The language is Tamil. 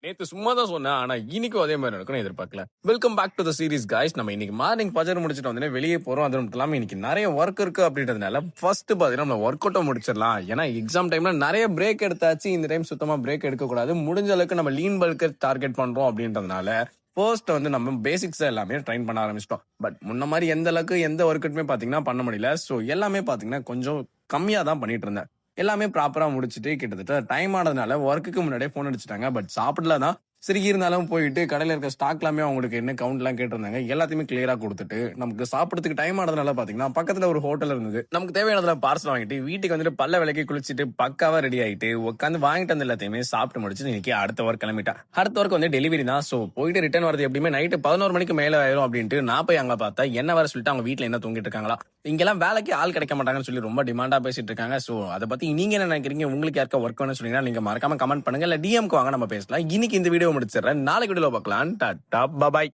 நேத்து சும்மா தான் சொன்னேன். ஆனா இன்னைக்கும் அதே மாதிரி நடக்கும்னு எதிர்பார்க்கல. Welcome back to the series guys. நம்ம இன்னைக்கு மார்னிங் பஜர் முடிச்சுட்டு வந்து வெளியே போறோம். அது மட்டும் இல்லாம இன்னைக்கு நிறைய ஒர்க் இருக்கு அப்படின்றதுனால ஃபர்ஸ்ட் பாத்தீங்கன்னா நம்ம ஒர்க் அவுட்டை முடிச்சிடலாம். ஏன்னா எக்ஸாம் டைம்ல நிறைய பிரேக் எடுத்தாச்சு. இந்த டைம் சுத்தமா பிரேக் எடுக்க கூடாது. முடிஞ்ச அளவுக்கு நம்ம லீன் பல்க் டார்கெட் பண்றோம் அப்படின்றதுனால ஃபர்ஸ்ட் வந்து நம்ம பேசிக்ஸ் எல்லாமே ட்ரைன் பண்ண ஆரம்பிச்சிட்டோம். பட் முன்ன மாதிரி எந்த அளவுக்கு எந்த ஒர்க் அவுட்டுமே பாத்தீங்கன்னா பண்ண முடியல. ஸோ எல்லாமே பாத்தீங்கன்னா கொஞ்சம் கம்மியா தான் பண்ணிட்டு இருந்தேன். எல்லாமே ப்ராப்பரா முடிச்சுட்டு கிட்டத்தட்ட டைம் ஆனதுனால ஒர்க்குக்கு முன்னாடியே போன் அடிச்சுட்டாங்க. பட் சாப்பிடல தான். சரி இருந்தாலும் போயிட்டு கடையில இருக்க ஸ்டாக் எல்லாமே அவங்களுக்கு என்ன கவுண்ட் எல்லாம் கேட்டிருந்தாங்க. எல்லாத்தையுமே கிளியரா கொடுத்துட்டு நமக்கு சாப்பிடறதுக்கு டைம் ஆனதுனால பாத்தீங்கன்னா பக்கத்துல ஒரு ஹோட்டல் இருந்தது. நமக்கு தேவையானதுல பார்சல் வாங்கிட்டு வீட்டுக்கு வந்துட்டு பல்ல விலைக்கு குளிச்சுட்டு பக்காவா ரெடி ஆயிட்டு உட்காந்து வாங்கிட்டு வந்து எல்லாத்தையுமே சாப்பிட்டு முடிச்சு இன்னைக்கு அடுத்த ஒர்க் கிளம்பிட்டா. அடுத்த ஒர்க் வந்து டெலிவரி தான். சோ போயிட்டு ரிட்டர்ன் வரது எப்படியுமே நைட்டு 11 மணிக்கு மேல ஆயிரும் அப்படின்ட்டு நான் போய் அங்க பார்த்தா என்ன வர சொல்லிட்டு அவங்க வீட்டுல என்ன தூங்கிட்டு இருக்காங்களா. இங்கெல்லாம் வேலைக்கு ஆள் கிடைக்க மாட்டாங்கன்னு சொல்லி ரொம்ப டிமாண்டா பேசிட்டு இருக்காங்க. சோ அதை பத்தி நீங்க என்ன நினைக்கிறீங்க? உங்களுக்கு யாருக்கா ஒர்க் வேணும்னு சொன்னீங்கன்னா நீங்க மறக்காம கமெண்ட் பண்ணுங்க. இல்ல டிஎம்க்கு வாங்க, நம்ம பேசலாம். இன்னைக்கு இந்த வீடியோ முடிச்சிடறேன். நாளைக்கு வீடியோ பார்க்கலாம். டாடா பாய்.